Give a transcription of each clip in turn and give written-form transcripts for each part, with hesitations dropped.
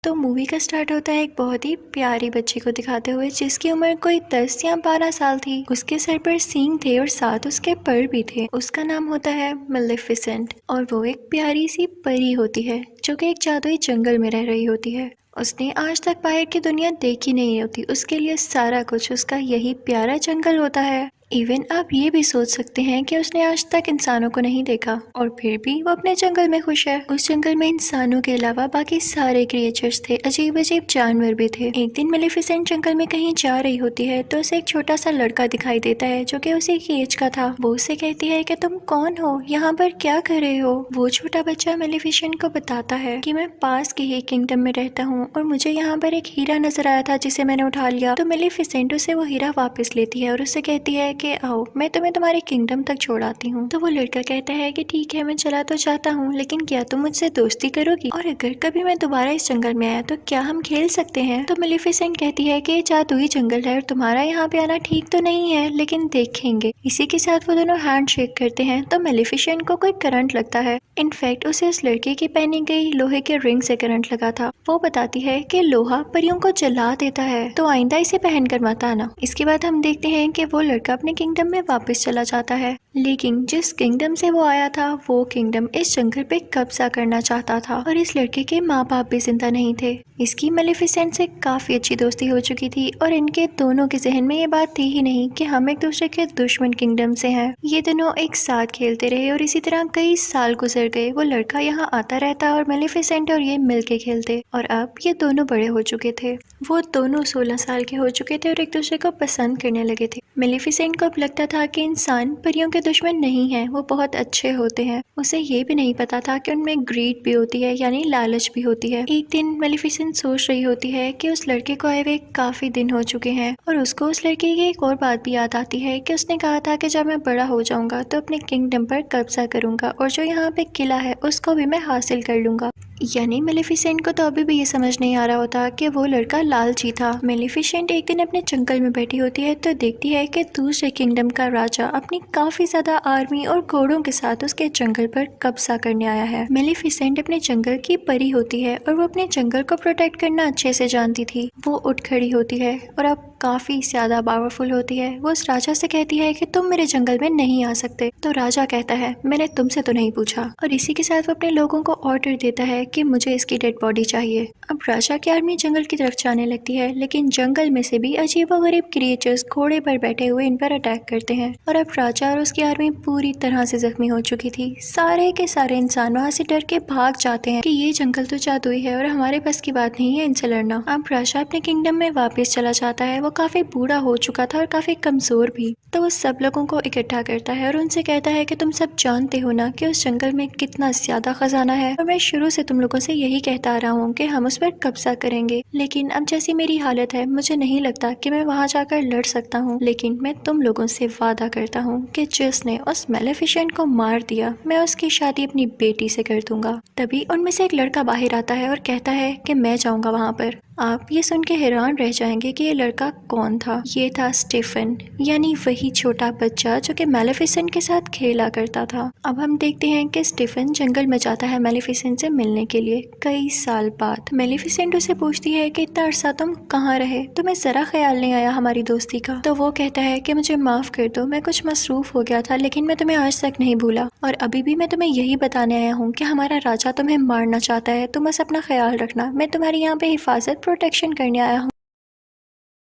तो मूवी का स्टार्ट होता है एक बहुत ही प्यारी बच्ची को दिखाते हुए जिसकी उम्र कोई 10 या 12 साल थी। उसके सर पर सींग थे और साथ उसके पर भी थे। उसका नाम होता है मेलेफिसेंट और वो एक प्यारी सी परी होती है जो कि एक जादुई जंगल में रह रही होती है। उसने आज तक बाहर की दुनिया देखी नहीं होती। उसके लिए सारा कुछ उसका यही प्यारा जंगल होता है। इवन आप ये भी सोच सकते हैं कि उसने आज तक इंसानों को नहीं देखा और फिर भी वो अपने जंगल में खुश है। उस जंगल में इंसानों के अलावा बाकी सारे क्रिएचर्स थे, अजीब अजीब जानवर भी थे। एक दिन मेलेफिसेंट जंगल में कहीं जा रही होती है तो उसे एक छोटा सा लड़का दिखाई देता है जो कि उसी की एज का था। वो उसे कहती है कि तुम कौन हो, यहाँ पर क्या कर रहे हो। वो छोटा बच्चा मेलेफिसेंट को बताता है कि मैं पास के ही किंगडम में रहता हूँ और मुझे यहाँ पर एक हीरा नजर आया था जिसे मैंने उठा लिया। तो मेलेफिसेंट उसे वो हीरा वापस लेती है और उसे कहती है कि आओ मैं तुम्हें तुम्हारे किंगडम तक छोड़ाती हूँ। तो वो लड़का कहता है कि ठीक है, मैं चला तो जाता हूँ, लेकिन क्या तुम मुझसे दोस्ती करोगी, और अगर कभी मैं दोबारा इस जंगल में आया तो क्या हम खेल सकते हैं। तो मेलेफिसेंट कहती है कि जादुई जंगल है और तुम्हारा यहाँ पे आना ठीक तो नहीं है, लेकिन देखेंगे। इसी के साथ वो दोनों हैंड शेक करते हैं तो मेलेफिसेंट को कोई करंट लगता है। इनफैक्ट उसे उस लड़के की पहनी गई लोहे के रिंग से करंट लगा था। वो बताती है कि लोहा परियों को जला देता है, तो आइंदा इसे पहन कर मत आना। इसके बाद हम देखते हैं कि वो लड़का अपने किंगडम में वापस चला जाता है, लेकिन जिस किंगडम से वो आया था वो किंगडम इस जंगल पे कब्जा करना चाहता था और इस लड़के के माँ बाप भी जिंदा नहीं थे। इसकी मेलेफिसेंट से काफी अच्छी दोस्ती हो चुकी थी और इनके दोनों के जहन में ये बात थी ही नहीं कि हम एक दूसरे के दुश्मन किंगडम से हैं। ये दोनों एक साथ खेलते रहे और इसी तरह कई साल गुजर गए। वो लड़का यहाँ आता रहता और मेलेफिसेंट और ये मिल के खेलते, और अब ये दोनों बड़े हो चुके थे। वो दोनों 16 साल के हो चुके थे और एक दूसरे को पसंद करने लगे थे। मेलेफिसेंट को अब लगता था कि इंसान परियों के दुश्मन नहीं हैं, वो बहुत अच्छे होते हैं। उसे ये भी नहीं पता था कि उनमें ग्रीड भी होती है, यानी लालच भी होती है। एक दिन मेलेफिसेंट सोच रही होती है कि उस लड़के को आए हुए काफी दिन हो चुके हैं और उसको उस लड़के की एक और बात भी याद आती है कि उसने कहा था कि जब मैं बड़ा हो जाऊंगा तो अपने किंगडम पर कब्जा करूंगा और जो यहाँ पे किला है उसको भी मैं हासिल कर लूंगा। यानी मेलेफिसेंट को तो अभी भी ये समझ नहीं आ रहा होता कि वो लड़का लालची था। मेलेफिसेंट एक दिन अपने जंगल में बैठी होती है तो देखती है कि दूसरे किंगडम का राजा अपनी काफी ज्यादा आर्मी और घोड़ों के साथ उसके जंगल पर कब्जा करने आया है। मेलेफिसेंट अपने जंगल की परी होती है और वो अपने जंगल को प्रोटेक्ट करना अच्छे से जानती थी। वो उठ खड़ी होती है और अब काफी ज्यादा पावरफुल होती है। वो उस राजा से कहती है कि तुम मेरे जंगल में नहीं आ सकते। तो राजा कहता है मैंने तुमसे तो नहीं पूछा, और इसी के साथ वो अपने लोगों को ऑर्डर देता है कि मुझे इसकी डेड बॉडी चाहिए। अब राजा की आर्मी जंगल की तरफ जाने लगती है, लेकिन जंगल में से भी अजीबोगरीब क्रिएचर्स घोड़े पर बैठे हुए इन पर अटैक करते हैं और अब राजा और उसकी आर्मी पूरी तरह से जख्मी हो चुकी थी। सारे के सारे इंसान वहाँ से डर के भाग जाते हैं कि ये जंगल तो जादुई है और हमारे बस की बात नहीं है इनसे लड़ना। अब राजा अपने किंगडम में वापस चला जाता है। वो काफी बूढ़ा हो चुका था और काफी कमजोर भी। तो वो सब लोगों को इकट्ठा करता है और उनसे कहता है कि तुम सब जानते हो ना कि उस जंगल में कितना ज्यादा खजाना है, और मैं शुरू से तुम लोगों से यही कहता आ रहा हूँ कि हम उस पर कब्जा करेंगे, लेकिन अब जैसी मेरी हालत है मुझे नहीं लगता कि मैं वहाँ जाकर लड़ सकता हूँ। लेकिन मैं तुम लोगों से वादा करता हूँ कि जिसने उस मेलेफिसेंट को मार दिया मैं उसकी शादी अपनी बेटी से कर दूंगा। तभी उनमें से एक लड़का बाहर आता है और कहता है कि मैं जाऊंगा वहाँ पर। आप ये सुन के हैरान रह जाएंगे कि ये लड़का कौन था। ये था स्टीफन, यानी वही छोटा बच्चा जो कि मेलेफिसेंट के साथ खेला करता था। अब हम देखते हैं कि स्टीफन जंगल में जाता है मेलेफिसेंट से मिलने के लिए कई साल बाद। मेलेफिसेंट उसे पूछती है कि इतना अरसा तुम कहाँ रहे, तुम्हें जरा ख्याल नहीं आया हमारी दोस्ती का। तो वो कहता है कि मुझे माफ कर दो, मैं कुछ मसरूफ हो गया था, लेकिन मैं तुम्हें आज तक नहीं भूला और अभी भी मैं तुम्हें यही बताने आया हूँ कि हमारा राजा तुम्हें मारना चाहता है। तुम बस अपना ख्याल रखना, मैं तुम्हारी यहाँ पे हिफाजत प्रोटेक्शन करने आया हूँ।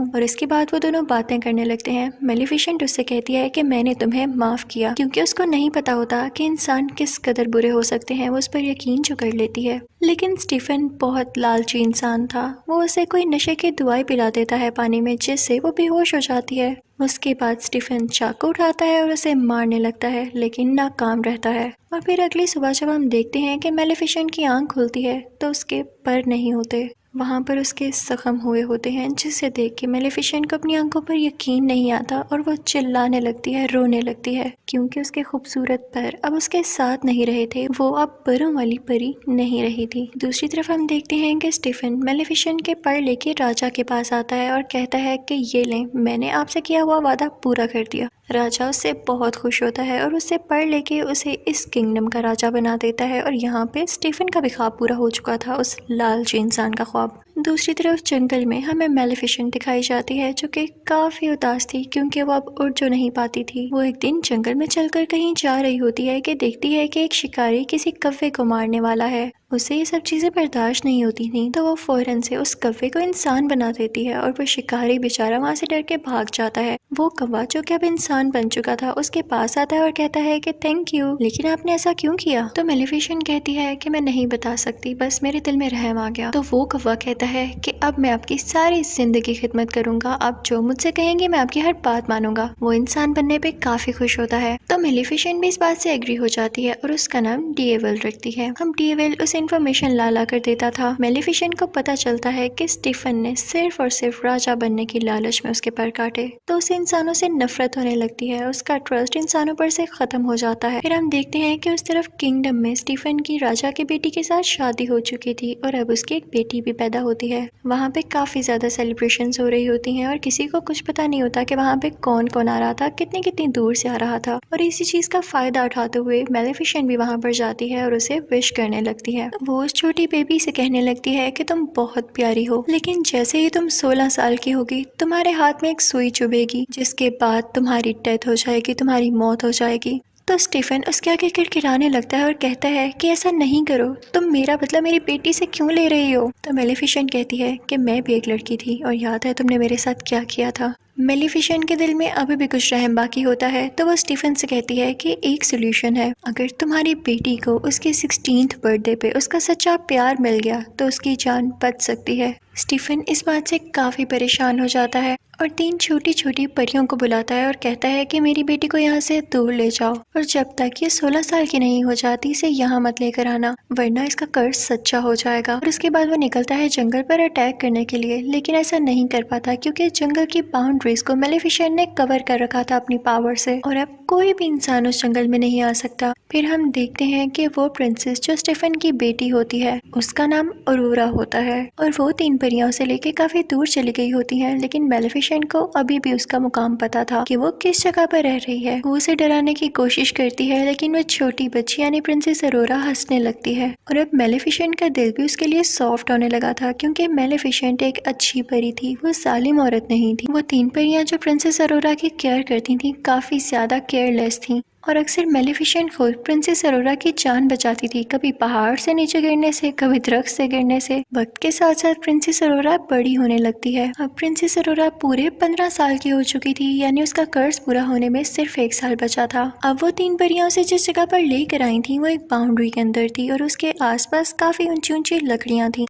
और इसके बाद वो दोनों बातें करने लगते हैं। मेलेफिसेंट उससे कहती है कि मैंने तुम्हें माफ किया, क्योंकि उसको नहीं पता होता कि इंसान किस कदर बुरे हो सकते हैं। वो उस पर यकीन जो कर लेती है। लेकिन स्टीफन बहुत लालची इंसान था। वो उसे कोई नशे की दवाई पिला देता है पानी में, जिससे वो बेहोश हो जाती है। उसके बाद स्टीफन चाकू उठाता है और उसे मारने लगता है, लेकिन नाकाम रहता है। और फिर अगली सुबह जब हम देखते हैं कि मेलेफिसेंट की आंख खुलती है तो उसके पर नहीं होते, वहाँ पर उसके जख्म हुए होते हैं, जिसे देख के मेलेफिसेंट को अपनी आंखों पर यकीन नहीं आता और वो चिल्लाने लगती है, रोने लगती है, क्योंकि उसके खूबसूरत पर अब उसके साथ नहीं रहे थे। वो अब परों वाली परी नहीं रही थी। दूसरी तरफ हम देखते हैं कि स्टीफन मेलेफिसेंट के पर लेके राजा के पास आता है और कहता है कि ये लें, मैंने आपसे किया हुआ वादा पूरा कर दिया। राजा उससे बहुत खुश होता है और उससे पढ़ लेके उसे इस किंगडम का राजा बना देता है। और यहाँ पे स्टीफन का भी ख्वाब पूरा हो चुका था, उस लालची इंसान का ख्वाब। दूसरी तरफ जंगल में हमें मेलेफिसेंट दिखाई जाती है, जो कि काफी उदास थी क्योंकि वो अब उड़ जो नहीं पाती थी। वो एक दिन जंगल में चलकर कहीं जा रही होती है कि देखती है कि एक शिकारी किसी कौवे को मारने वाला है। उसे ये सब चीजें बर्दाश्त नहीं होती थी, तो वो फौरन से उस कौवे को इंसान बना देती है और वो शिकारी बेचारा वहाँ से डर के भाग जाता है। वो कौवा जो कि अब इंसान बन चुका था उसके पास आता है और कहता है कि थैंक यू, लेकिन आपने ऐसा क्यों किया? तो मेलेफिसेंट कहती है कि मैं नहीं बता सकती, बस मेरे दिल में रहम आ गया। तो वो कौवा कहता है कि अब मैं आपकी सारी जिंदगी खिदमत करूंगा, आप जो मुझसे कहेंगे मैं आपकी हर बात मानूंगा। वो इंसान बनने पे काफी खुश होता है। तो मेलेफिसेंट भी इस बात से एग्री हो जाती है और उसका नाम डीएवल रखती है। हम डीएवल उसे इन्फॉर्मेशन ला कर देता था। मेलेफिसेंट को पता चलता है कि स्टीफन ने सिर्फ और सिर्फ राजा बनने की लालच में उसके पर काटे, तो उसे इंसानों से नफरत होने लगती है। उसका ट्रस्ट इंसानों पर से खत्म हो जाता है। फिर हम देखते हैं कि उस तरफ किंगडम में स्टीफन की राजा के बेटी के साथ शादी हो चुकी थी और अब उसकी एक बेटी भी पैदा होती है। वहाँ पे काफी ज्यादा सेलिब्रेशंस हो रही होती हैं और किसी को कुछ पता नहीं होता कि वहाँ पे कौन कौन आ रहा था, कितनी कितनी दूर से आ रहा था। और इसी चीज का फायदा उठाते हुए मेलेफिसेंट भी वहाँ पर जाती है और उसे विश करने लगती है। वो उस छोटी बेबी से कहने लगती है कि तुम बहुत प्यारी हो, लेकिन जैसे ही तुम 16 साल की होगी तुम्हारे हाथ में एक सुई चुभेगी, जिसके बाद तुम्हारी डेथ हो जाएगी, तुम्हारी मौत हो जाएगी। तो स्टीफन उसके आगे किड़किड़ाने लगता है और कहता है कि ऐसा नहीं करो, तुम मेरा बदला मेरी बेटी से क्यों ले रही हो? तो मेलेफिसेंट कहती है कि मैं भी एक लड़की थी और याद है तुमने मेरे साथ क्या किया था। मेलेफिसेंट के दिल में अभी भी कुछ रहम बाकी होता है, तो वो स्टीफन से कहती है कि एक सोल्यूशन है, अगर तुम्हारी बेटी को उसके 16th बर्थडे पे उसका सच्चा प्यार मिल गया तो उसकी जान बच सकती है। स्टीफन इस बात से काफी परेशान हो जाता है और 3 छोटी छोटी परियों को बुलाता है और कहता है कि मेरी बेटी को यहाँ से दूर ले जाओ और जब तक ये 16 साल की नहीं हो जाती इसे यहाँ मत लेकर आना, वरना इसका कर्ज सच्चा हो जाएगा। और उसके बाद वो निकलता है जंगल पर अटैक करने के लिए, लेकिन ऐसा नहीं कर पाता क्योंकि जंगल की बाउंड्रीज को मेलेफिसेंट ने कवर कर रखा था अपनी पावर से और अब कोई भी इंसान उस जंगल में नहीं आ सकता। फिर हम देखते हैं कि वो प्रिंसेस जो स्टीफन की बेटी होती है उसका नाम अरोरा होता है और वो 3 परियों से लेके काफी दूर चली गई होती है, लेकिन मेलेफिसेंट को अभी भी उसका मुकाम पता था कि वो किस जगह पर रह रही है। वो उसे डराने की कोशिश करती है, लेकिन वो छोटी बच्ची यानी प्रिंसेस अरोरा हंसने लगती है और अब मेलेफिसेंट का दिल भी उसके लिए सॉफ्ट होने लगा था क्योंकि मेलेफिसेंट एक अच्छी परी थी, वो जालिम औरत नहीं थी। वो 3 परियां जो प्रिंसेस अरोरा की केयर करती थी काफी ज्यादा केयरलेस थी और अक्सर मेलेफिसेंट खुद प्रिंसेस अरोरा की जान बचाती थी, कभी पहाड़ से नीचे गिरने से, कभी दरख्त से गिरने से। वक्त के साथ साथ प्रिंसेस अरोरा बड़ी होने लगती है। अब प्रिंसेस अरोरा पूरे 15 साल की हो चुकी थी, यानी उसका कर्ज पूरा होने में सिर्फ 1 साल बचा था। अब वो 3 परियों से जिस जगह पर लेकर आई थी वो एक बाउंड्री के अंदर थी और उसके आसपास काफी ऊंची ऊंची लकड़ियां थी।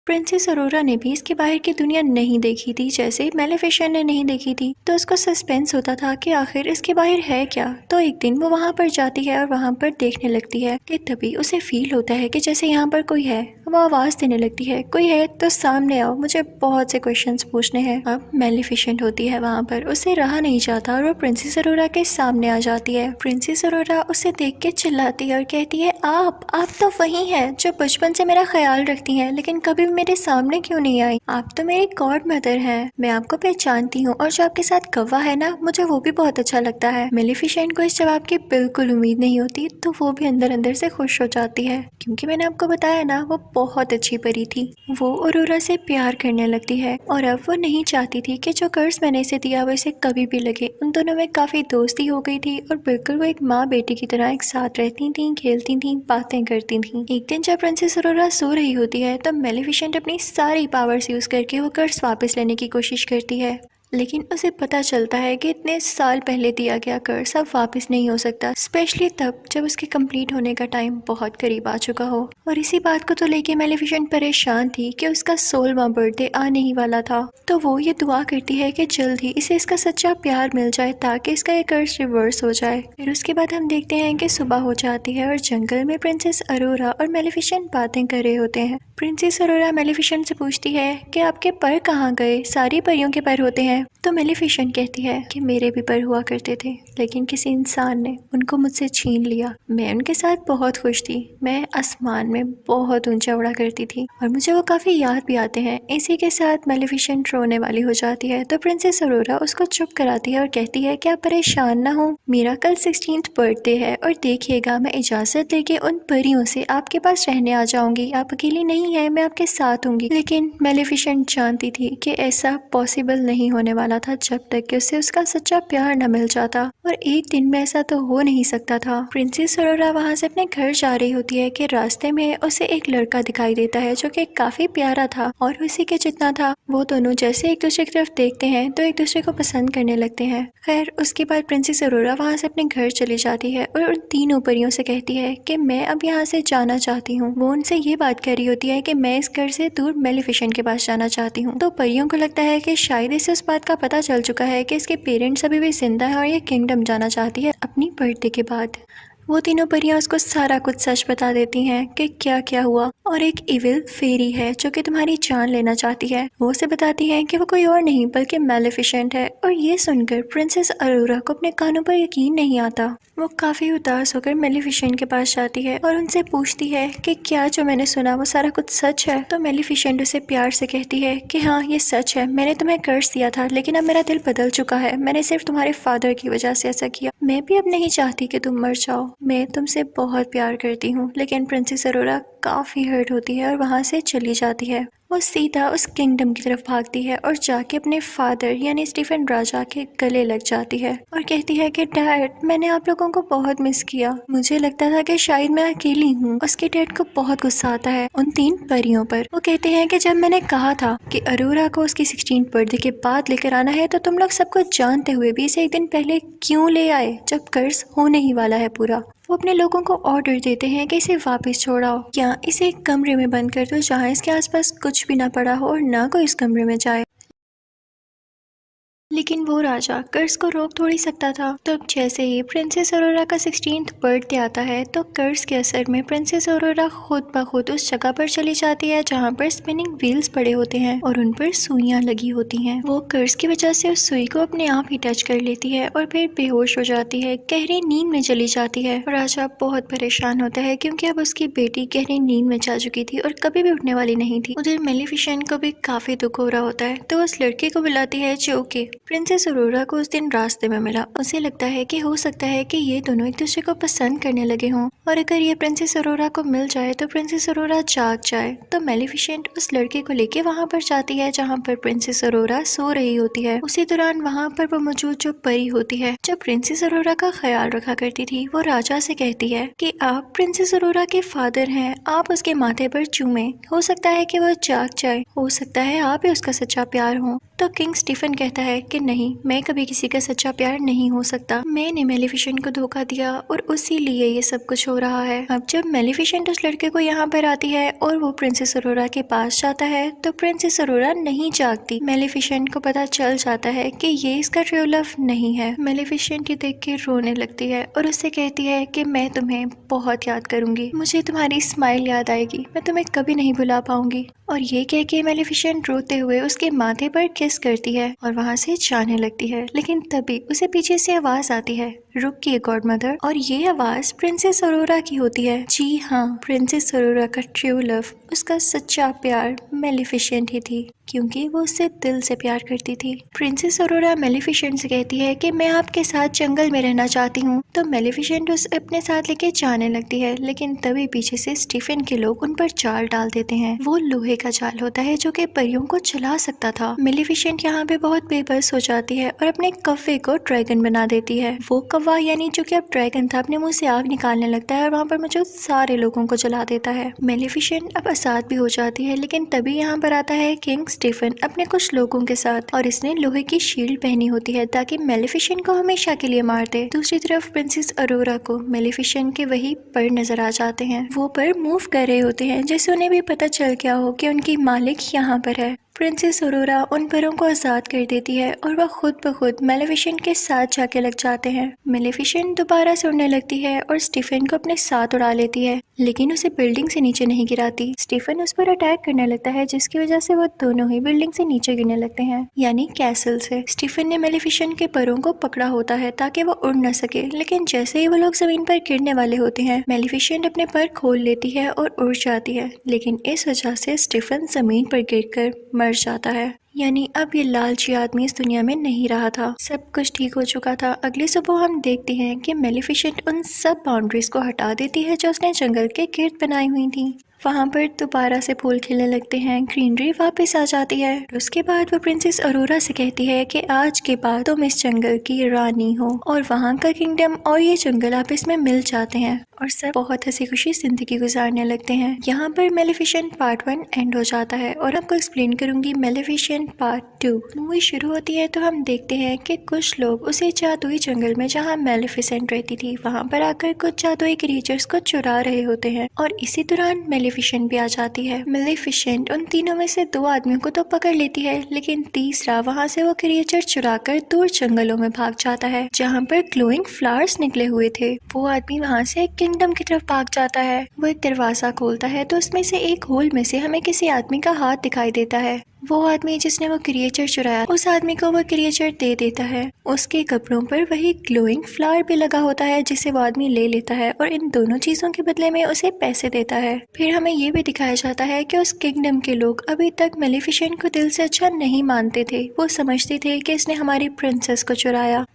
प्रिंसेस अरोरा ने भी इसके बाहर की दुनिया नहीं देखी थी, जैसे मेलेफिसेंट ने नहीं देखी थी, तो उसको सस्पेंस होता था कि आखिर इसके बाहर है क्या। तो एक दिन वो वहां पर जाती है और वहां पर देखने लगती है कि तभी उसे फील होता है कि जैसे यहाँ पर कोई है। वो आवाज देने लगती है, कोई है तो सामने आओ, मुझे बहुत से क्वेश्चंस पूछने हैं। अब मेलेफिसेंट होती है वहां पर, उसे रहा नहीं जाता और वो प्रिंसेस अरोरा के सामने आ जाती है। प्रिंसेस अरोरा उसे देख के चिल्लाती है और कहती है, आप तो वही है जो बचपन से मेरा ख्याल रखती हैं, लेकिन कभी मेरे सामने क्यों नहीं आई? आप तो मेरी गॉड मदर हैं, मैं आपको पहचानती हूँ और जो आपके साथ कौवा है ना, मुझे वो भी बहुत अच्छा लगता है। मेलेफिसेंट को इस जवाब की बिल्कुल उम्मीद नहीं होती, तो वो भी अंदर अंदर से खुश हो जाती है क्योंकि मैंने आपको बताया ना वो बहुत अच्छी परी थी। वो अरोरा से प्यार करने लगती है और अब वो नहीं चाहती थी कि जो कर्ज मैंने इसे दिया वो इसे कभी भी लगे। उन दोनों में काफी दोस्ती हो गई थी और बिल्कुल वो एक माँ बेटी की तरह एक साथ रहती थी, खेलती थी, बातें करती थी। एक दिन जब प्रिंसेस अरोरा सो रही होती है तब मेलेफिसेंट अपनी सारी पावर्स यूज करके वो कर्ज वापस लेने की कोशिश करती है, लेकिन उसे पता चलता है कि इतने साल पहले दिया गया कर्ज अब वापस नहीं हो सकता, स्पेशली तब जब उसके कंप्लीट होने का टाइम बहुत करीब आ चुका हो। और इसी बात को तो लेके मेलेफिसेंट परेशान थी कि उसका 16वां बर्थडे आने ही वाला था, तो वो ये दुआ करती है कि जल्द ही इसे इसका सच्चा प्यार मिल जाए ताकि इसका ये कर्ज रिवर्स हो जाए। फिर उसके बाद हम देखते हैं कि सुबह हो जाती है और जंगल में प्रिंसेस अरोरा और मेलेफिसेंट बातें कर रहे होते हैं। प्रिंसेस अरोरा मेलिफिसेंट से पूछती है कि आपके पर कहाँ गए, सारी परियों के पर होते हैं। तो मेलिफिसेंट कहती है कि मेरे भी पर हुआ करते थे, लेकिन किसी इंसान ने उनको मुझसे छीन लिया। मैं उनके साथ बहुत खुश थी, मैं आसमान में बहुत ऊंचा उड़ा करती थी और मुझे वो काफी याद भी आते हैं। इसी के साथ मेलिफिसेंट रोने वाली हो जाती है तो प्रिंसेस अरोरा उसको चुप कराती है और कहती है कि आप परेशान ना हो, मेरा कल 16th बर्थडे है और देखिएगा मैं इजाजत लेके उन परियों से आपके पास रहने आ जाऊंगी, आप अकेली नहीं है, मैं आपके साथ होंगी। लेकिन मेलिफिसेंट जानती थी कि ऐसा पॉसिबल नहीं होने वाला था जब तक कि उसे उसका सच्चा प्यार न मिल जाता, और एक दिन में ऐसा तो हो नहीं सकता था। प्रिंसेस अरोरा वहां से अपने घर जा रही होती है कि रास्ते में उसे एक लड़का दिखाई देता है जो कि काफी प्यारा था और उसी के जितना था। वो दोनों जैसे एक दूसरे की तरफ देखते हैं तो एक दूसरे को पसंद करने लगते हैं। खैर उसके बाद प्रिंसेस अरोरा वहां से अपने घर चली जाती है और उन तीनों परियों से कहती है कि मैं अब यहाँ से जाना चाहती हूँ। वो उनसे ये बात कर रही होती है कि मैं इस घर से दूर मेलिफिसेंट के पास जाना चाहती हूँ। तो परियों को लगता है कि शायद इसे उस बात का पता चल चुका है कि इसके पेरेंट्स अभी भी जिंदा हैं और ये किंगडम जाना चाहती है अपनी बर्थडे के बाद। वो तीनों परियां उसको सारा कुछ सच बता देती हैं कि क्या क्या हुआ, और एक इविल फेरी है जो कि तुम्हारी जान लेना चाहती है। वो उसे बताती है कि वो कोई और नहीं बल्कि मेलिफिसेंट है। और ये सुनकर प्रिंसेस अरोरा को अपने कानों पर यकीन नहीं आता। वो काफी उदास होकर मेलिफिसेंट के पास जाती है और उनसे पूछती है कि क्या जो मैंने सुना वो सारा कुछ सच है। तो मेलिफिसेंट उसे प्यार से कहती है कि हाँ ये सच है, मैंने तुम्हें कर्ज दिया था लेकिन अब मेरा दिल बदल चुका है, मैंने सिर्फ तुम्हारे फादर की वजह से ऐसा किया। मैं भी अब नहीं चाहती कि तुम मर जाओ, मैं तुमसे बहुत प्यार करती हूँ। लेकिन प्रिंसेस अरोरा काफी हर्ट होती है और वहां से चली जाती है। वो सीधा उस किंगडम की तरफ भागती है और जाके अपने फादर यानी स्टीफन राजा के गले लग जाती है और कहती है कि डैड मैंने आप लोगों को बहुत मिस किया, मुझे लगता था कि शायद मैं अकेली हूँ। उसके डैड को बहुत गुस्सा आता है उन तीन परियों पर। वो कहते हैं कि जब मैंने कहा था कि अरोरा को उसकी 16th बर्थडे के बाद लेकर आना है तो तुम लोग सब कुछ जानते हुए भी इसे एक दिन पहले क्यों ले आए जब कर्ज होने ही वाला है पूरा। वो अपने लोगों को ऑर्डर देते हैं कि इसे वापस छोड़ाओ या इसे एक कमरे में बंद कर दो जहाँ इसके आसपास कुछ भी ना पड़ा हो और ना कोई इस कमरे में जाए। लेकिन वो राजा कर्ज को रोक थोड़ी सकता था। तो अब जैसे ही प्रिंसेस अरोरा का 16th बर्थडे आता है तो कर्ज के असर में प्रिंसेस अरोरा खुद ब खुद उस जगह पर चली जाती है जहाँ पर स्पिनिंग व्हील्स पड़े होते हैं और उन पर सुइयां लगी होती हैं। वो कर्ज की वजह से उस सुई को अपने आप ही टच कर लेती है और फिर बेहोश हो जाती है, गहरी नींद में चली जाती है। राजा बहुत परेशान होता है क्योंकि अब उसकी बेटी गहरी नींद में जा चुकी थी और कभी भी उठने वाली नहीं थी। उधर मेलिफिसेंट को भी काफी दुख हो रहा होता है तो उस लड़के को बुलाती है जो कि प्रिंसेस अरोरा को उस दिन रास्ते में मिला। उसे लगता है कि हो सकता है कि ये दोनों एक दूसरे को पसंद करने लगे हों और अगर ये प्रिंसेस अरोरा को मिल जाए तो प्रिंसेस अरोरा जाग जाए। तो मेलिफिसेंट उस लड़के को लेके वहां पर जाती है जहां पर प्रिंसेस अरोरा सो रही होती है। उसी दौरान वहां पर वो मौजूद जो परी होती है जो प्रिंसेस अरोरा का ख्याल रखा करती थी, वो राजा से कहती है कि आप प्रिंसेस अरोरा के फादर हैं, आप उसके माथे पर चूमे, हो सकता है कि वो जाग जाए, हो सकता है आप ही उसका सच्चा प्यार हो। तो किंग स्टीफन कहता है कि नहीं, मैं कभी किसी का सच्चा प्यार नहीं हो सकता, मैंने मेलिफिसेंट को धोखा दिया और उसी लिए ये सब कुछ हो रहा है। अब जब मेलिफिसेंट उस लड़के को यहाँ पर आती है और वो प्रिंसेस अरोरा के पास जाता है तो प्रिंसेस अरोरा नहीं जागती। मेलिफिसेंट को पता चल जाता है कि ये इसका ट्रू लव नहीं है। मेलिफिसेंट ये देख के रोने लगती है और उससे कहती है कि मैं तुम्हें बहुत याद करूंगी, मुझे तुम्हारी स्माइल याद आएगी, मैं तुम्हें कभी नहीं भुला पाऊंगी। और ये कह के मेलिफिसेंट रोते हुए उसके माथे पर किस करती है और वहां से जाने लगती है। लेकिन तभी उसे पीछे से आवाज आती है, रुकिए गॉड मदर। और ये आवाज प्रिंसेस अरोरा की होती है। जी हाँ, प्रिंसेस अरोरा का ट्रू लव, उसका सच्चा प्यार मेलिफिसेंट ही थी क्योंकि वो उससे दिल से प्यार करती थी। प्रिंसेस अरोरा मेलिफिसेंट से कहती है कि मैं आपके साथ जंगल में रहना चाहती हूँ। तो मेलिफिसेंट उसे अपने साथ लेके जाने लगती है लेकिन तभी पीछे से स्टीफन के लोग उन पर जाल डाल देते हैं। वो लोहे का जाल होता है जो कि परियों को चला सकता था। मेलिफिसेंट यहाँ पे बहुत बेबस हो जाती है और अपने कौवे को ड्रैगन बना देती है। वो कौवा यानी जो कि अब ड्रैगन था अपने मुंह से आग निकालने लगता है और वहाँ पर मौजूद सारे लोगों को जला देता है। मेलिफिसेंट अब आजाद भी हो जाती है लेकिन तभी यहाँ पर आता है किंग स्टीफन अपने कुछ लोगों के साथ और इसने लोहे की शील्ड पहनी होती है ताकि मेलिफिसेंट को हमेशा के लिए मार दे। दूसरी तरफ प्रिंसेस अरोरा को मेलिफिसेंट के वही पर नजर आ जाते हैं। वो पर मूव कर रहे होते हैं जैसे उन्हें भी पता चल गया हो कि उनकी मालिक यहाँ पर है। प्रिंसेस अरोरा उन परों को आजाद कर देती है और वह खुद ब खुद मेलेफिसेंट के साथ जाके लग जाते हैं। मेलेफिसेंट दोबारा से उड़ने लगती है और स्टीफन को अपने साथ उड़ा लेती है, लेकिन उसे बिल्डिंग से नीचे नहीं गिराती। स्टीफन उस पर अटैक करने लगता है, जिसकी वजह से वो दोनों ही बिल्डिंग से नीचे गिरने लगते हैं, यानी कैसल से। स्टीफन ने मेलेफिसेंट के परों को पकड़ा होता है ताकि वो उड़ न सके, लेकिन जैसे ही वो लोग जमीन पर गिरने वाले होते हैं, मेलेफिसेंट अपने पर खोल लेती है और उड़ जाती है, लेकिन इस वजह से स्टीफन जमीन पर गिरकर मर जाता है। यानी अब ये लालची आदमी इस दुनिया में नहीं रहा था, सब कुछ ठीक हो चुका था। अगली सुबह हम देखते हैं कि मेलेफिसेंट उन सब बाउंड्रीज को हटा देती है जो उसने जंगल के गिर्द बनाई हुई थी। वहाँ पर दोबारा से फूल खिलने लगते हैं, ग्रीनरी वापस आ जाती है। उसके बाद वो प्रिंसेस अरोरा से कहती है कि आज के बाद तुम इस जंगल की रानी हो, और वहाँ का किंगडम और ये जंगल आपस में मिल जाते हैं और सब बहुत हंसी खुशी जिंदगी गुजारने लगते हैं। यहाँ पर मेलेफिसेंट पार्ट 1 एंड हो जाता है और आपको एक्सप्लेन करूंगी मेलेफिसेंट पार्ट 2। मूवी शुरू होती है तो हम देखते हैं कि कुछ लोग उसी जादुई जंगल में जहाँ मेलेफिसेंट रहती थी वहाँ पर आकर कुछ जादुई क्रिएचर्स को चुरा रहे होते हैं, और इसी दौरान मेलेफिसेंट भी आ जाती है। मेलेफिसेंट उन तीनों में से 2 आदमियों को तो पकड़ लेती है, लेकिन तीसरा वहाँ से वो क्रिएचर चुराकर दूर जंगलों में भाग जाता है जहाँ पर ग्लोइंग फ्लावर्स निकले हुए थे। वो आदमी वहाँ से किंगडम की तरफ भाग जाता है। वो एक दरवाजा खोलता है तो उसमें से एक होल में से हमें किसी आदमी का हाथ दिखाई देता है। वो आदमी जिसने वो क्रिएचर चुराया, उस आदमी को वो क्रिएचर दे देता है। उसके कपड़ों पर वही ग्लोइंग फ्लावर भी लगा होता है जिसे वो आदमी ले लेता है और इन दोनों चीजों के बदले में उसे पैसे देता है। फिर हमें ये भी दिखाया जाता है कि उस किंगडम के लोग अभी तक मेलेफिसेंट को दिल से अच्छा नहीं मानते थे। वो समझते थे कि इसने हमारी प्रिंसेस को चुराया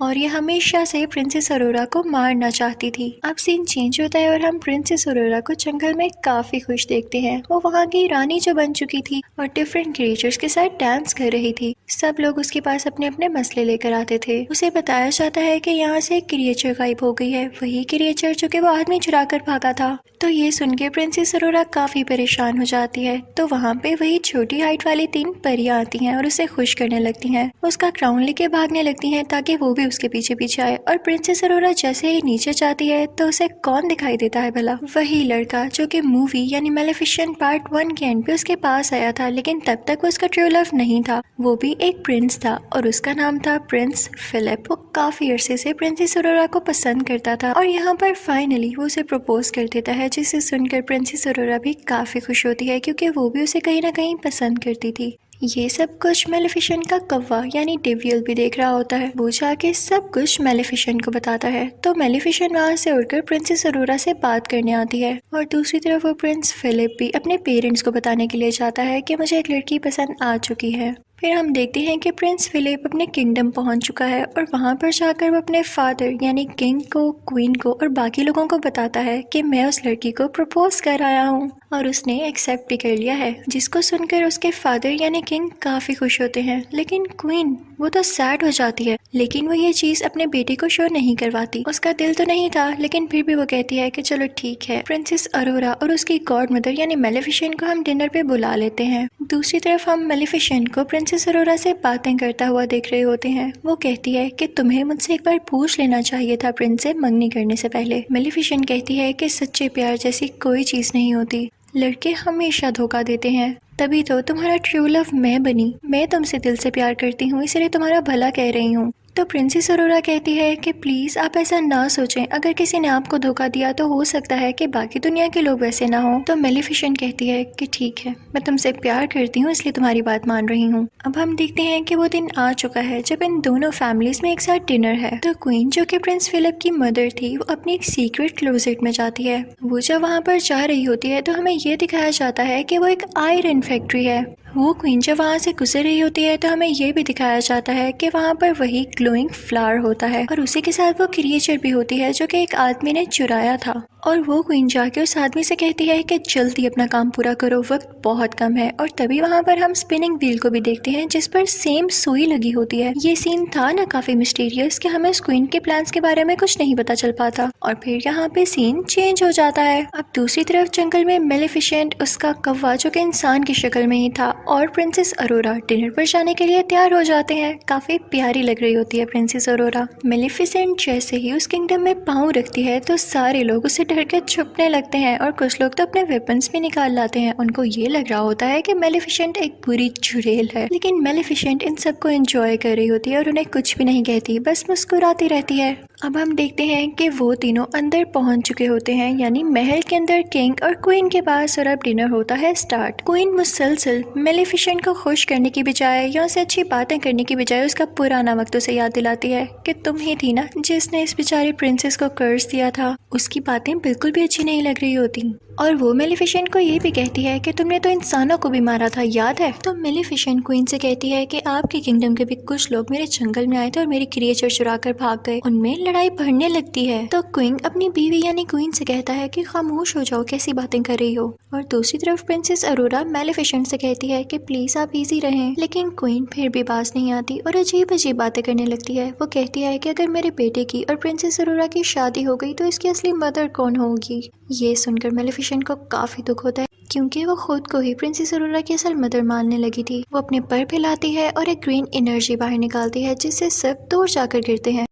और ये हमेशा से प्रिंसेस अरोरा को मारना चाहती थी। अब सीन चेंज होता है और हम प्रिंसेस अरोरा को जंगल में काफी खुश देखते हैं। वो वहाँ की रानी जो बन चुकी थी और डिफरेंट क्रिएचर्स के साथ डांस कर रही थी। सब लोग उसके पास अपने अपने मसले लेकर आते थे। उसे बताया जाता है कि यहाँ से एक क्रिएचर गायब हो गई है, वही क्रिएचर जो कि वो आदमी चुरा कर भागा था। तो ये सुन के प्रिंसेस अरोरा काफी परेशान हो जाती है। तो वहाँ पे वही छोटी हाइट वाली 3 परियां आती हैं और उसे खुश करने लगती हैं। उसका क्राउन लेके भागने लगती हैं ताकि वो भी उसके पीछे पीछे आए। और प्रिंसेस अरोरा जैसे ही नीचे जाती है तो उसे कौन दिखाई देता है भला? वही लड़का जो कि मूवी यानी मेलेफिसेंट पार्ट 1 के एंड पे उसके पास आया था, लेकिन तब तक वो उसका ट्रू लव नहीं था। वो भी एक प्रिंस था और उसका नाम था प्रिंस फिलिप। वो काफी अरसे से प्रिंसेस अरोरा को पसंद करता था और यहाँ पर फाइनली वो उसे प्रपोज कर देता है, जिसे सुनकर प्रिंसेस अरोरा भी काफी खुश होती है क्योंकि वो भी उसे कहीं ना कहीं पसंद करती थी। ये सब कुछ मेलेफिसेंट का कौवा यानी डेवियल भी देख रहा होता है। वो जाके सब कुछ मेलेफिसेंट को बताता है। तो मेलेफिसेंट वहाँ से उड़कर प्रिंसेस अरोरा से बात करने आती है और दूसरी तरफ वो प्रिंस फिलिप भी अपने पेरेंट्स को बताने के लिए जाता है कि मुझे एक लड़की पसंद आ चुकी है। फिर हम देखते हैं कि प्रिंस फिलिप अपने किंगडम पहुंच चुका है और वहां पर जाकर वो अपने फादर यानी किंग को, क्वीन को और बाकी लोगों को बताता है कि मैं उस लड़की को प्रपोज कर आया हूं और उसने एक्सेप्ट भी कर लिया है। जिसको सुनकर उसके फादर यानी किंग काफी खुश होते हैं, लेकिन क्वीन वो तो सैड हो जाती है। लेकिन वो ये चीज अपने बेटे को शो नहीं करवाती। उसका दिल तो नहीं था, लेकिन फिर भी वो कहती है कि चलो ठीक है, प्रिंसेस अरोरा और उसकी गॉड मदर यानी मेलेफिसेंट को हम डिनर पे बुला लेते हैं। दूसरी तरफ हम मेलेफिसेंट को प्रिंसेस अरोरा से बातें करता हुआ देख रहे होते हैं। वो कहती है कि तुम्हें मुझसे एक बार पूछ लेना चाहिए था प्रिंस से मंगनी करने से पहले। मेलेफिसेंट कहती है कि सच्चे प्यार जैसी कोई चीज नहीं होती, लड़के हमेशा धोखा देते हैं। तभी तो तुम्हारा ट्रू लव मैं बनी। मैं तुमसे दिल से प्यार करती हूँ, इसलिए तुम्हारा भला कह रही हूँ। तो प्रिंसेस अरोरा कहती है कि प्लीज आप ऐसा ना सोचें, अगर किसी ने आपको धोखा दिया तो हो सकता है कि बाकी दुनिया के लोग वैसे ना हो। तो मेलेफिसेंट कहती है कि ठीक है, मैं तुमसे प्यार करती हूँ इसलिए तुम्हारी बात मान रही हूँ। अब हम देखते हैं कि वो दिन आ चुका है जब इन दोनों फैमिलीज में एक साथ डिनर है। तो क्वीन जो कि प्रिंस फिलिप की मदर थी, वो अपनी एक सीक्रेट क्लोजेट में जाती है। वो जब वहाँ पर जा रही होती है तो हमें ये दिखाया जाता है कि वो एक आयरन फैक्ट्री है। वो क्वीन जब वहाँ से गुजर रही होती है तो हमें ये भी दिखाया जाता है कि वहाँ पर वही ग्लोइंग फ्लावर होता है और उसी के साथ वो क्रिएचर भी होती है जो कि एक आदमी ने चुराया था। और वो क्वीन जाके उस आदमी से कहती है कि जल्दी अपना काम पूरा करो, वक्त बहुत कम है। और तभी वहाँ पर हम स्पिनिंग व्हील को भी देखते हैं जिस पर सेम सुई लगी होती है। ये सीन था ना काफी मिस्टीरियस कि हमें उस क्वीन के प्लान्स के बारे में कुछ नहीं पता चल पाता। और फिर यहाँ पे सीन चेंज हो जाता है। अब दूसरी तरफ जंगल में मेलेफिसेंट, उसका कौवा जो कि इंसान की शक्ल में ही था, और प्रिंसेस अरोरा डिनर पर जाने के लिए तैयार हो जाते हैं। काफी प्यारी लग रही होती है प्रिंसेस अरोरा। मेलेफिसेंट जैसे ही उस किंगडम में पाँव रखती है तो सारे लोग उसे डर के छुपने लगते हैं और कुछ लोग तो अपने वेपन्स भी निकाल लाते हैं। उनको ये लग रहा होता है कि मेलिफिसेंट एक बुरी चुड़ैल है, लेकिन मेलिफिसेंट इन सबको एंजॉय कर रही होती है और उन्हें कुछ भी नहीं कहती, बस मुस्कुराती रहती है। अब हम देखते हैं कि वो तीनों अंदर पहुंच चुके होते हैं, यानी महल के अंदर किंग और क्वीन के पास, और अब डिनर होता है स्टार्ट। क्वीन मुसलसल मेलिफिसेंट को खुश करने की बजाय या उसे अच्छी बातें करने की बजाय उसका पुराना वक्त उसे याद दिलाती है कि तुम ही थी ना जिसने इस बेचारी प्रिंसेस को कर्ज दिया था। उसकी बातें बिल्कुल भी अच्छी नहीं लग रही होती और वो मेलिफिसेंट को ये भी कहती है कि तुमने तो इंसानों को भी मारा था, याद है? तो मेलिफिसेंट क्वीन से कहती है कि आपके किंगडम के भी कुछ लोग मेरे जंगल में आए थे और मेरी क्रिएचर चुरा कर भाग गए। उनमें लड़ाई बढ़ने लगती है। तो क्वीन अपनी बीवी यानी क्वीन से कहता है कि खामोश हो जाओ, कैसी बातें कर रही हो। और दूसरी तरफ प्रिंसेस अरोरा मेलिफिसेंट से कहती है कि प्लीज आप इजी रहें, लेकिन क्वीन फिर भी बाज नहीं आती और अजीब अजीब बातें करने लगती है। वो कहती है कि अगर मेरे बेटे की और प्रिंसेस अरोरा की शादी हो गई तो इसकी असली मदर कौन होगी। ये सुनकर मेलिफिसेंट को काफी दुख होता है, क्योंकि वो खुद को ही प्रिंसेस अरोरा की असल मदर मानने लगी थी। वो अपने पर फैलाती है और एक ग्रीन एनर्जी बाहर निकालती है जिससे सब दूर जाकर गिरते हैं।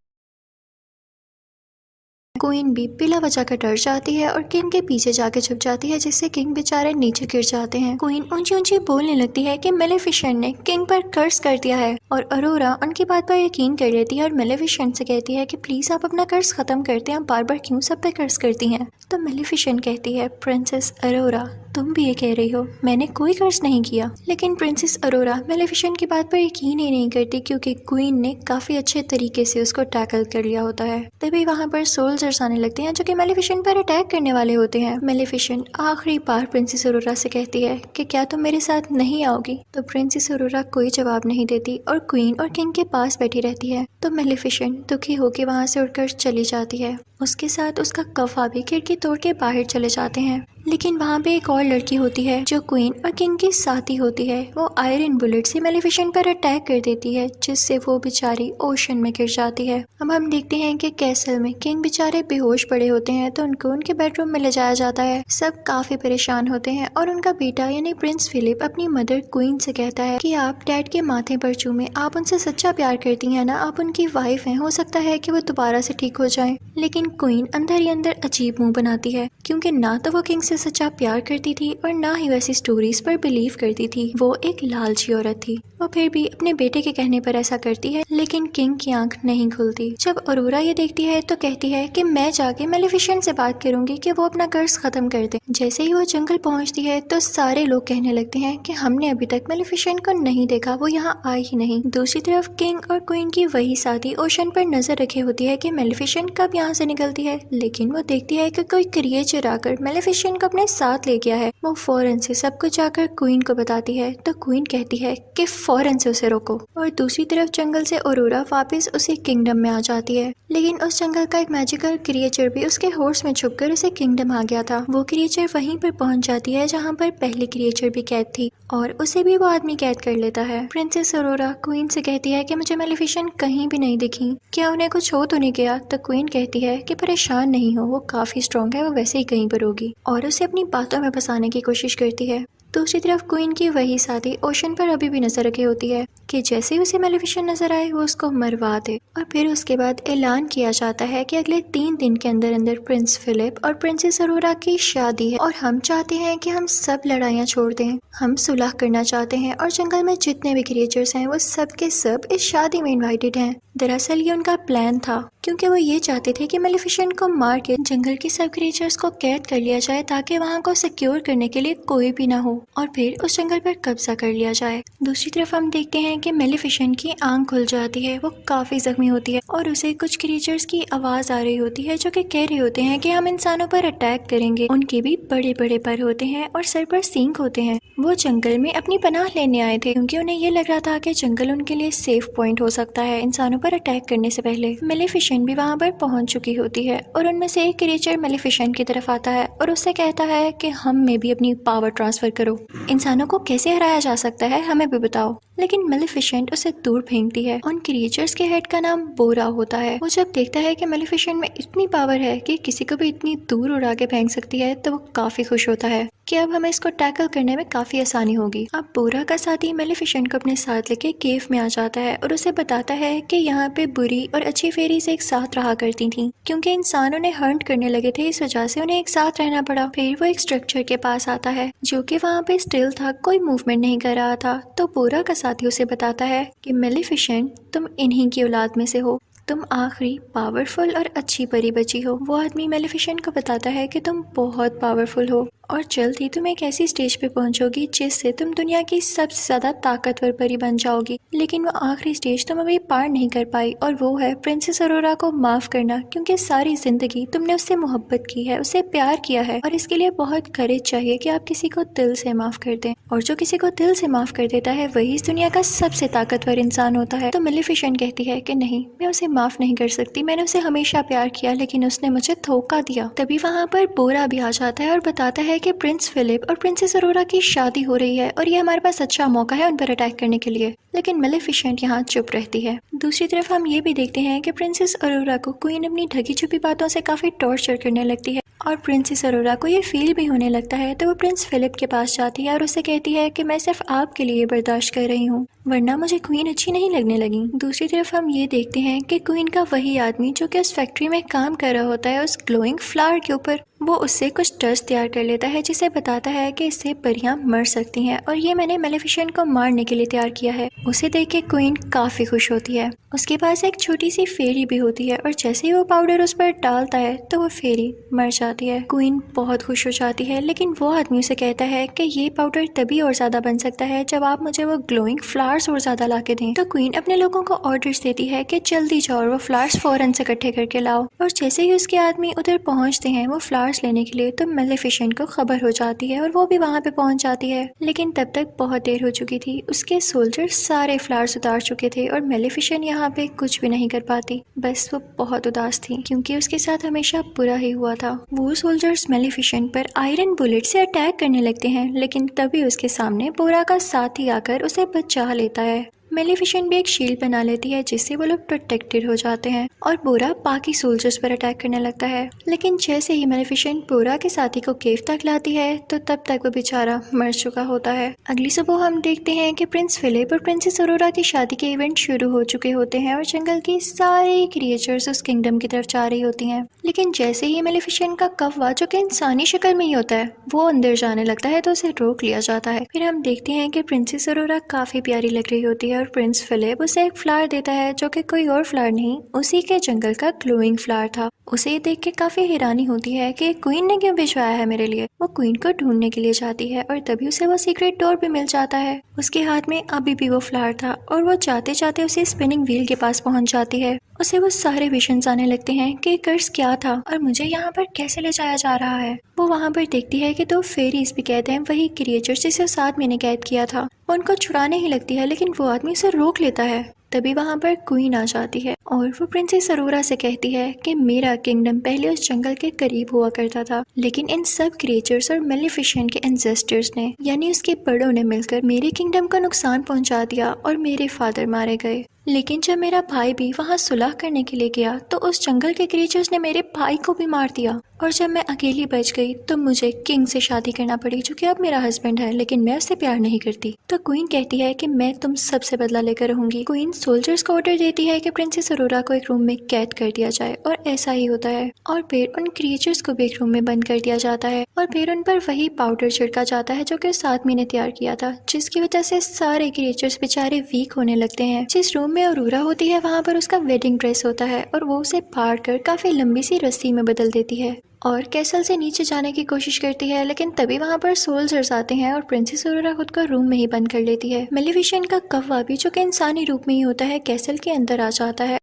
क्वीन भी बिला वजह का डर जाती है और किंग के पीछे जाके छुप जाती है, जिससे किंग बेचारे नीचे गिर जाते हैं। क्वीन ऊंची ऊंची बोलने लगती है कि मेलिफिसेंट ने किंग पर कर्ज कर दिया है और अरोरा उनकी बात पर यकीन कर लेती है और मेलिफिसेंट से कहती है कि प्लीज आप अपना कर्ज खत्म करते हैं, आप बार बार क्यों सब पे कर्ज करती हैं। तो मेलिफिसेंट कहती है प्रिंसेस अरोरा तुम भी ये कह रही हो, मैंने कोई कर्ज नहीं किया। लेकिन प्रिंसेस अरोरा मेलिफिसेंट की बात पर यकीन ही नहीं करती, क्योंकि क्वीन ने काफी अच्छे तरीके से उसको टैकल कर लिया होता है। तभी वहाँ पर सोल्जर्स आने लगते हैं जो कि मेलिफिसेंट पर अटैक करने वाले होते हैं। मेलिफिसेंट आखिरी बार प्रिंसेस अरोरा से कहती है कि क्या तुम मेरे साथ नहीं आओगी। तो प्रिंसेस अरोरा कोई जवाब नहीं देती और क्वीन और किंग के पास बैठी रहती है। तो मेलिफिसेंट दुखी होकर वहाँ से उड़कर चली जाती है। उसके साथ उसका कफा भी खिड़की तोड़ के बाहर चले जाते हैं। लेकिन वहाँ पे एक और लड़की होती है जो क्वीन और किंग की साथी होती है। वो आयरन बुलेट से मेलिफिसेंट पर अटैक कर देती है, जिससे वो बेचारी ओशन में गिर जाती है। अब हम देखते हैं कि कैसल में किंग बेचारे बेहोश पड़े होते हैं, तो उनको उनके बेडरूम में ले जाया जाता है। सब काफी परेशान होते हैं और उनका बेटा यानी प्रिंस फिलिप अपनी मदर क्वीन से कहता है कि आप डैड के माथे पर चूमे, आप उनसे सच्चा प्यार करती हैं ना, आप उनकी वाइफ हैं, हो सकता है कि वो दोबारा से ठीक हो जाए। लेकिन क्वीन अंदर ही अंदर अजीब मुंह बनाती है, क्योंकि ना तो वो किंग से सच्चा प्यार करती थी और ना ही वैसी स्टोरीज पर बिलीव करती थी। वो एक लालची औरत थी। वो फिर भी अपने बेटे के कहने पर ऐसा करती है, लेकिन किंग की आंख नहीं खुलती। जब अरोरा ये देखती है तो कहती है कि मैं जाके मेलिफिसेंट से बात करूंगी कि वो अपना कर्ज खत्म कर दे। जैसे ही वो जंगल पहुंचती है तो सारे लोग कहने लगते हैं कि हमने अभी तक मेलिफिसेंट को नहीं देखा, वो यहाँ आई ही नहीं। दूसरी तरफ किंग और क्वीन की वही साथी ओशन पर नजर रखे होती है कि मेलिफिसेंट कब यहाँ से निकलती है, लेकिन वो देखती है कि कोई क्रिएचर आकर मेलिफिसेंट को अपने साथ ले गया है। वो फौरन से सब कुछ जाकर क्वीन को बताती है, तो क्वीन कहती है कि फौरन से उसे रोको। और दूसरी तरफ जंगल से अरोरा वापस उसी किंगडम में आ जाती है, लेकिन उस जंगल का एक मैजिकल क्रिएचर भी उसके होर्स में छुपकर उसे किंगडम आ गया था। वो क्रिएचर वहीं पर पहुंच जाती है जहां पर पहली क्रिएचर भी कैद थी और उसे भी वो आदमी कैद कर लेता है। प्रिंसेस अरोरा क्वीन से कहती है कि मुझे मेलिफिसेंट कहीं भी नहीं दिखी, क्या उन्हें कुछ हो तो नहीं गया। तो क्वीन कहती है कि परेशान नहीं हो, वो काफी स्ट्रॉन्ग है, वो वैसे ही कहीं पर होगी, और उसे अपनी बातों में फंसाने की कोशिश करती है। दूसरी तरफ क्वीन की वही साथी ओशन पर अभी भी नजर रखे होती है कि जैसे ही उसे मेलिफिसेंट नजर आए वो उसको मरवा दे। और फिर उसके बाद ऐलान किया जाता है कि अगले 3 दिन के अंदर अंदर प्रिंस फिलिप और प्रिंसेस अरोरा की शादी है और हम चाहते हैं कि हम सब लड़ाइयाँ छोड़ दें, हम सुलह करना चाहते हैं और जंगल में जितने भी क्रिएचर्स हैं वो सब के सब इस शादी में इन्वाइटेड हैं। दरअसल ये उनका प्लान था, क्योंकि वो ये चाहते थे कि मेलिफिसेंट को मार के जंगल के सब क्रिएचर्स को कैद कर लिया जाए, ताकि वहाँ को सिक्योर करने के लिए कोई भी ना हो और फिर उस जंगल पर कब्जा कर लिया जाए। दूसरी तरफ हम देखते हैं कि मेलिफिसेंट की आंख खुल जाती है, वो काफी जख्मी होती है और उसे कुछ क्रिएचर्स की आवाज आ रही होती है जो कि कह रहे होते हैं कि हम इंसानों पर अटैक करेंगे। उनके भी बड़े बड़े पर होते हैं और सर पर सींग होते हैं। वो जंगल में अपनी पनाह लेने आए थे, क्योंकि उन्हें ये लग रहा था कि जंगल उनके लिए सेफ पॉइंट हो सकता है इंसानों पर अटैक करने से पहले। मेलिफिसेंट भी वहाँ पर पहुंच चुकी होती है और उनमें से एक क्रिएचर मेलिफिसेंट की तरफ आता है और उससे कहता है कि हम में भी अपनी पावर ट्रांसफर करो, इंसानों को कैसे हराया जा सकता है हमें भी बताओ। लेकिन मेलिफिसेंट उसे दूर फेंकती है। उन क्रिएचर्स के हेड का नाम बोरा होता है। वो जब देखता है कि मेलिफिसेंट में इतनी पावर है कि किसी को भी इतनी दूर उड़ा के फेंक सकती है तो वो काफी खुश होता है कि अब हमें इसको टैकल करने में काफी आसानी होगी। अब बोरा का साथी मेलिफिसेंट को अपने साथ लेके केव में आ जाता है और उसे बताता है कि यहाँ पे बुरी और अच्छी फेरीज एक साथ रहा करती थी। क्योंकि इंसान उन्हें हंट करने लगे थे, इस वजह से उन्हें एक साथ रहना पड़ा। फिर वो एक स्ट्रक्चर के पास आता है जो कि वहाँ पे स्टिल था, कोई मूवमेंट नहीं कर रहा था। तो बोरा का साथी उसे बताता है कि मेलिफिसेंट, तुम इन्हीं की औलाद में से हो, तुम आखिरी पावरफुल और अच्छी परी बची हो। वो आदमी मेलिफिसेंट को बताता है कि तुम बहुत पावरफुल हो और जल्द ही तुम एक ऐसी स्टेज पे पहुंचोगी जिससे तुम दुनिया की सबसे ज्यादा ताकतवर परी बन जाओगी। लेकिन वो आखिरी स्टेज तुम अभी पार नहीं कर पाई और वो है प्रिंसेस अरोरा को माफ करना, क्योंकि सारी जिंदगी तुमने उससे मोहब्बत की है, उससे प्यार किया है और इसके लिए बहुत करेज चाहिए कि आप किसी को दिल से माफ कर दें। और जो किसी को दिल से माफ कर देता है वही इस दुनिया का सबसे ताकतवर इंसान होता है। तो मेलिफिसेंट कहती है कि नहीं, मैं उसे माफ नहीं कर सकती, मैंने उसे हमेशा प्यार किया लेकिन उसने मुझे धोखा दिया। तभी वहाँ पर बोरा भी आ जाता है और बताता है कि प्रिंस फिलिप और प्रिंसेस अरोरा की शादी हो रही है और ये हमारे पास अच्छा मौका है उन पर अटैक करने के लिए। लेकिन मेलिफिसेंट यहाँ चुप रहती है। दूसरी तरफ हम ये भी देखते हैं कि प्रिंसेस अरोरा को क्वीन अपनी ढकी छुपी बातों से काफी टॉर्चर करने लगती है और प्रिंसेस अरोरा को ये फील भी होने लगता है। तो वो प्रिंस फिलिप के पास जाती है और उससे कहती है कि मैं सिर्फ आपके लिए बर्दाश्त कर रही हूँ, वरना मुझे क्वीन अच्छी नहीं लगने लगी। दूसरी तरफ हम ये देखते हैं कि क्वीन का वही आदमी जो कि उस फैक्ट्री में काम कर रहा होता है उस ग्लोइंग फ्लावर के ऊपर, वो उससे कुछ डस्ट तैयार कर लेता है जिसे बताता है कि इससे परियां मर सकती हैं और ये मैंने मेलिफिसेंट को मारने के लिए तैयार किया है। उसे देख के क्वीन काफी खुश होती है। उसके पास एक छोटी सी फेरी भी होती है और जैसे ही वो पाउडर उस पर डालता है तो वो फेरी मर जाती है। क्वीन बहुत खुश हो जाती है, लेकिन वो आदमी उसे कहता है कि ये पाउडर तभी और ज्यादा बन सकता है जब आप मुझे वो ग्लोइंग फ्लावर्स और ज्यादा ला के दें। तो क्वीन अपने लोगों को ऑर्डर्स देती है कि जल्दी जाओ और वो फ्लावर्स फौरन से इकट्ठे करके लाओ। और जैसे ही उसके आदमी उधर पहुंचते हैं वो फ्लावर्स लेने के लिए, तो मेलिफिसेंट को खबर हो जाती है और वो भी वहां पे पहुंच जाती है। लेकिन तब तक बहुत देर हो चुकी थी, उसके सोल्जर सारे फ्लावर्स उतार चुके थे और मेलिफिसेंट यहाँ पे कुछ भी नहीं कर पाती। बस वो बहुत उदास थी क्योंकि उसके साथ हमेशा बुरा ही हुआ था। वो सोल्जर्स मेलिफिसेंट पर आयरन बुलेट से अटैक करने लगते हैं, लेकिन तभी उसके सामने बोरा का साथी आकर उसे बचा लेता है। मेलिफिसेंट भी एक शील्ड बना लेती है जिससे वो लोग प्रोटेक्टेड हो जाते हैं और बोरा बाकी सोल्जर्स पर अटैक करने लगता है। लेकिन जैसे ही मेलिफिसेंट बोरा के साथी को केव तक लाती है तो तब तक वो बेचारा मर चुका होता है। अगली सुबह हम देखते हैं कि प्रिंस फिलिप और प्रिंसेस अरोरा की शादी के इवेंट शुरू हो चुके होते हैं और जंगल की सारी क्रिएचर्स उस किंगडम की तरफ जा रही होती हैं। लेकिन जैसे ही मेलिफिसेंट का कौवा, जो कि इंसानी शक्ल में ही होता है, वो अंदर जाने लगता है तो उसे रोक लिया जाता है। फिर हम देखते हैं कि प्रिंसेस अरोरा काफी प्यारी लग रही होती है और प्रिंस फिलिप उसे एक फ्लावर देता है जो कि कोई और फ्लावर नहीं, उसी के जंगल का ग्लोइंग फ्लावर था। उसे देख के काफी हैरानी होती है कि क्वीन ने क्यों भिजवाया है मेरे लिए। वो क्वीन को ढूंढने के लिए जाती है और तभी उसे वो सीक्रेट डोर भी मिल जाता है। उसके हाथ में अभी भी वो फ्लावर था और वो जाते जाते उसे स्पिनिंग व्हील के पास पहुंच जाती है। उसे वो सारे विजन्स आने लगते हैं कि कर्स क्या था और मुझे यहाँ पर कैसे ले जाया जा रहा है। वो वहाँ पर देखती है कि दो फेरीज भी कहते हैं वही क्रिएचर्स जिसे उस आदमी ने कैद किया था। वो उनको छुड़ाने ही लगती है लेकिन वो आदमी उसे रोक लेता है। तभी वहाँ पर क्वीन आ जाती है और वो प्रिंसेस अरोरा से कहती है कि मेरा किंगडम पहले उस जंगल के करीब हुआ करता था, लेकिन इन सब क्रिएचर्स और मेलिफिसेंट के एंसेस्टर्स ने, यानी उसके बड़ों ने मिलकर मेरे किंगडम को नुकसान पहुंचा दिया और मेरे फादर मारे गए। लेकिन जब मेरा भाई भी वहाँ सुलह करने के लिए गया तो उस जंगल के क्रिएचर्स ने मेरे भाई को भी मार दिया और जब मैं अकेली बच गई तो मुझे किंग से शादी करना पड़ी जो कि अब मेरा हस्बैंड है, लेकिन मैं उससे प्यार नहीं करती। तो क्वीन कहती है कि मैं तुम सबसे बदला लेकर रहूंगी। क्वीन सोल्जर्स को ऑर्डर देती है कि प्रिंसेस अरोरा को एक रूम में कैद कर दिया जाए और ऐसा ही होता है। और फिर उन क्रिएचर्स को भी एक रूम में बंद कर दिया जाता है और फिर उन पर वही पाउडर छिड़का जाता है जो कि उस आदमी ने तैयार किया था, जिसकी वजह से सारे क्रिएचर्स बेचारे वीक होने लगते हैं। जिस रूम में अरोरा होती है वहाँ पर उसका वेडिंग ड्रेस होता है और वो उसे फाड़ कर काफी लंबी सी रस्सी में बदल देती है और कैसल से नीचे जाने की कोशिश करती है। लेकिन तभी वहाँ पर सोल्जर्स आते हैं और प्रिंसेस अरोरा खुद को रूम में ही बंद कर लेती है। मेलिफिसेंट का कौवा भी, जो कि इंसानी रूप में ही होता है, कैसल के अंदर आ जाता है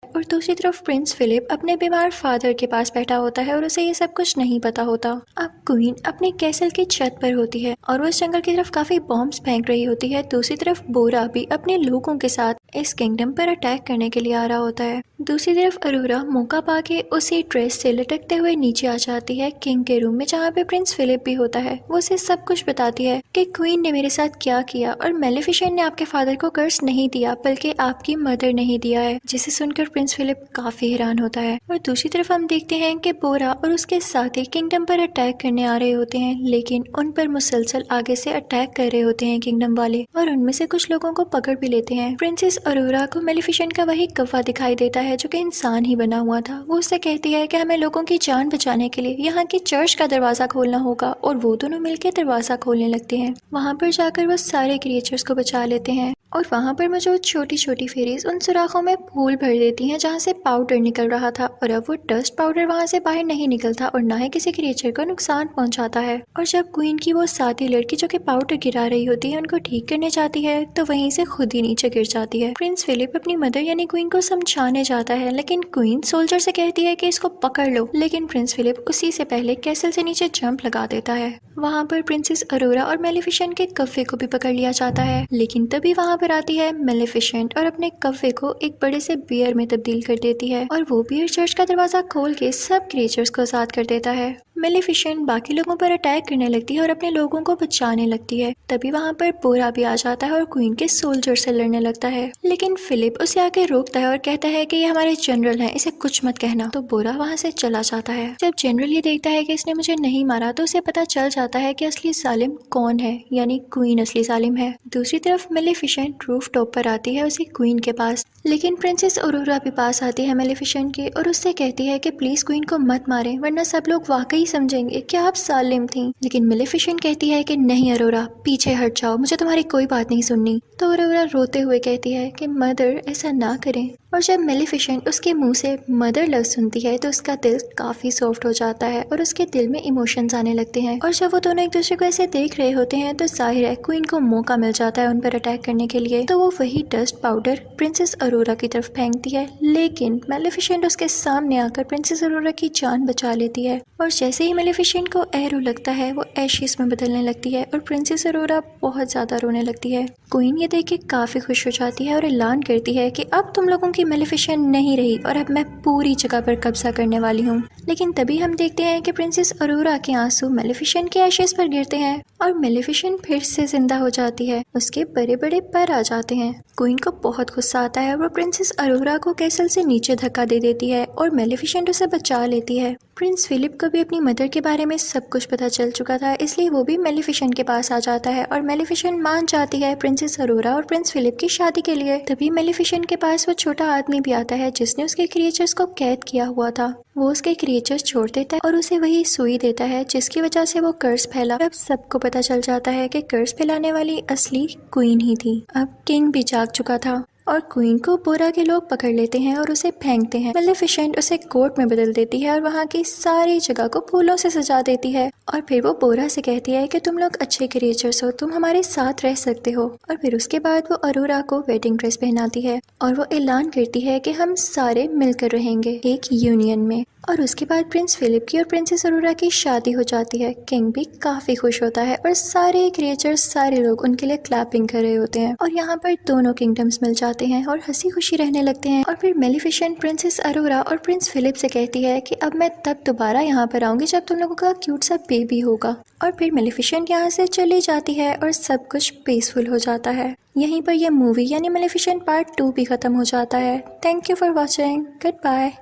और और दूसरी तरफ प्रिंस फिलिप अपने बीमार फादर के पास बैठा होता है और उसे ये सब कुछ नहीं पता होता। अब क्वीन अपने कैसल की छत पर होती है और वो इस जंगल की तरफ काफी बॉम्ब्स फेंक रही होती है। दूसरी तरफ बोरा भी अपने लोगों के साथ इस किंगडम पर अटैक करने के लिए आ रहा होता है। दूसरी तरफ अरोरा मौका पाके उसी ड्रेस से लटकते हुए नीचे आ जाती है किंग के रूम में, जहाँ पे प्रिंस फिलिप भी होता है। वो उसे सब कुछ बताती है कि क्वीन ने मेरे साथ क्या किया और मेलेफिसेंट ने आपके फादर को कर्स नहीं दिया बल्कि आपकी मदर नहीं दिया है, जिसे सुनकर प्रिंस फिलिप काफी हैरान होता है। और दूसरी तरफ हम देखते हैं कि बोरा और उसके साथी किंगडम पर अटैक करने आ रहे होते हैं, लेकिन उन पर मुसलसल आगे से अटैक कर रहे होते हैं किंगडम वाले और उनमें से कुछ लोगों को पकड़ भी लेते हैं। प्रिंसेस अरोरा को मेलेफिसेंट का वही कौवा दिखाई देता है जो कि इंसान ही बना हुआ था। वो उससे कहती है कि हमें लोगों की जान बचाने के लिए यहाँ की चर्च का दरवाजा खोलना होगा और वो दोनों मिलकर दरवाजा खोलने लगते हैं। वहाँ पर जाकर वो सारे क्रिएचर्स को बचा लेते हैं और वहाँ पर मौजूद छोटी छोटी फेरीज उन सुराखों में फूल भर देती हैं जहाँ से पाउडर निकल रहा था और अब वो डस्ट पाउडर वहाँ से बाहर नहीं निकलता और ना ही किसी क्रिएचर को नुकसान पहुँचाता है। और जब क्वीन की वो साथी लड़की जो कि पाउडर गिरा रही होती है उनको ठीक करने जाती है तो वहीं से खुद ही नीचे गिर जाती है। प्रिंस फिलिप अपनी मदर यानी क्वीन को समझाने जाता है, लेकिन क्वीन सोल्जर से कहती है कि इसको पकड़ लो, लेकिन प्रिंस फिलिप उसी से पहले कैसल से नीचे जंप लगा देता है। वहाँ पर प्रिंसेस अरोरा और मेलेफिसेंट के कौवे को भी पकड़ लिया जाता है, लेकिन तभी वहाँ पर आती है मेलेफिसेंट और अपने कौवे को एक बड़े से बियर में तब्दील कर देती है और वो बियर चर्च का दरवाजा खोल के सब क्रिएचर्स को आजाद कर देता है। मेलेफिसेंट बाकी लोगों पर अटैक करने लगती है और अपने लोगों को बचाने लगती है। तभी वहाँ पर बोरा भी आ जाता है और क्वीन के सोल्जर से लड़ने लगता है, लेकिन फिलिप उसे आके रोकता है और कहता है कि ये हमारे जनरल हैं, इसे कुछ मत कहना। तो बोरा वहाँ से चला जाता है। जब जनरल ये देखता है कि इसने मुझे नहीं मारा तो उसे पता चल जाता है कि असली जालिम कौन है, यानी क्वीन असली जालिम है। दूसरी तरफ मेलेफिसेंट रूफ टॉप पर आती है उसी क्वीन के पास, लेकिन प्रिंसेस अरोरा भी पास आती है मेलेफिसेंट के और उससे कहती है कि प्लीज क्वीन को मत मारे वरना सब लोग वाकई समझेंगे कि आप जालिम थी। लेकिन मेलेफिसेंट कहती है कि नहीं अरोरा, पीछे हट जाओ, मुझे तुम्हारी कोई बात नहीं सुननी। तो अरोरा रोते हुए कहती है कि मदर ऐसा ना करें। और जब मेलेफिसेंट उसके मुंह से मदर लव सुनती है तो उसका दिल काफी सॉफ्ट हो जाता है और उसके दिल में इमोशंस आने लगते हैं। और जब वो दोनों एक दूसरे को ऐसे देख रहे होते हैं तो जाहिर है क्वीन को मौका मिल जाता है उन पर अटैक करने के लिए। तो वो वही डस्ट पाउडर प्रिंसेस अरोरा की तरफ फेंकती है, लेकिन मेलेफिसेंट उसके सामने आकर प्रिंसेस अरोरा की जान बचा लेती है। और जैसे ही मेलेफिसेंट को एरो लगता है वो एशेस में बदलने लगती है और प्रिंसेस अरोरा बहुत ज्यादा रोने लगती है। क्वीन ये देख के काफी खुश हो जाती है और ऐलान करती है कि अब तुम लोगों की मेलेफिसेंट नहीं रही और अब मैं पूरी जगह पर कब्जा करने वाली हूँ। लेकिन तभी हम देखते हैं कि प्रिंसेस अरोरा के आंसू मेलेफिसेंट के एशेस पर गिरते हैं और मेलेफिसेंट फिर से जिंदा हो जाती है। उसके बड़े बड़े पर आ जाते हैं। क्वीन को बहुत गुस्सा आता है। वो प्रिंसेस अरोरा को कैसल से नीचे धक्का दे देती है और मेलेफिसेंट उसे बचा लेती है। प्रिंस फिलिप को भी अपनी मदर के बारे में सब कुछ पता चल चुका था, इसलिए वो भी मेलेफिसेंट के पास आ जाता है और मेलेफिसेंट मान जाती है प्रिंसेस अरोरा और प्रिंस फिलिप की शादी के लिए। तभी मेलेफिसेंट के पास वो छोटा आदमी भी आता है जिसने उसके क्रिएचर्स को कैद किया हुआ था। वो उसके क्रिएचर्स छोड़ देता है और उसे वही सुई देता है जिसकी वजह से वो कर्स फैला। अब सबको पता चल जाता है कि कर्स फैलाने वाली असली क्वीन ही थी। अब किंग भी जाग चुका था और क्वीन को बोरा के लोग पकड़ लेते हैं और उसे फेंकते हैं। मेलेफिसेंट उसे कोट में बदल देती है और वहाँ की सारी जगह को फूलों से सजा देती है और फिर वो बोरा से कहती है कि तुम लोग अच्छे क्रिएचर्स हो, तुम हमारे साथ रह सकते हो। और फिर उसके बाद वो अरोरा को वेडिंग ड्रेस पहनाती है और वो ऐलान करती है कि हम सारे मिलकर रहेंगे एक यूनियन में। और उसके बाद प्रिंस फिलिप की और प्रिंसेस अरोरा की शादी हो जाती है। किंग भी काफी खुश होता है और सारे क्रिएचर्स सारे लोग उनके लिए क्लैपिंग कर रहे होते हैं और यहाँ पर दोनों किंगडम्स मिल जाते हैं और हंसी खुशी रहने लगते हैं। और फिर मेलेफिसेंट प्रिंसेस अरोरा और प्रिंस फिलिप से कहती है कि अब मैं तब दोबारा यहाँ पर आऊंगी जब तुम लोगों का क्यूट सा बेबी होगा। और फिर मेलेफिसेंट यहाँ से चली जाती है और सब कुछ पीसफुल हो जाता है। यहीं पर यह मूवी यानी मेलेफिसेंट पार्ट 2 भी खत्म हो जाता है। Thank you for watching. Good bye.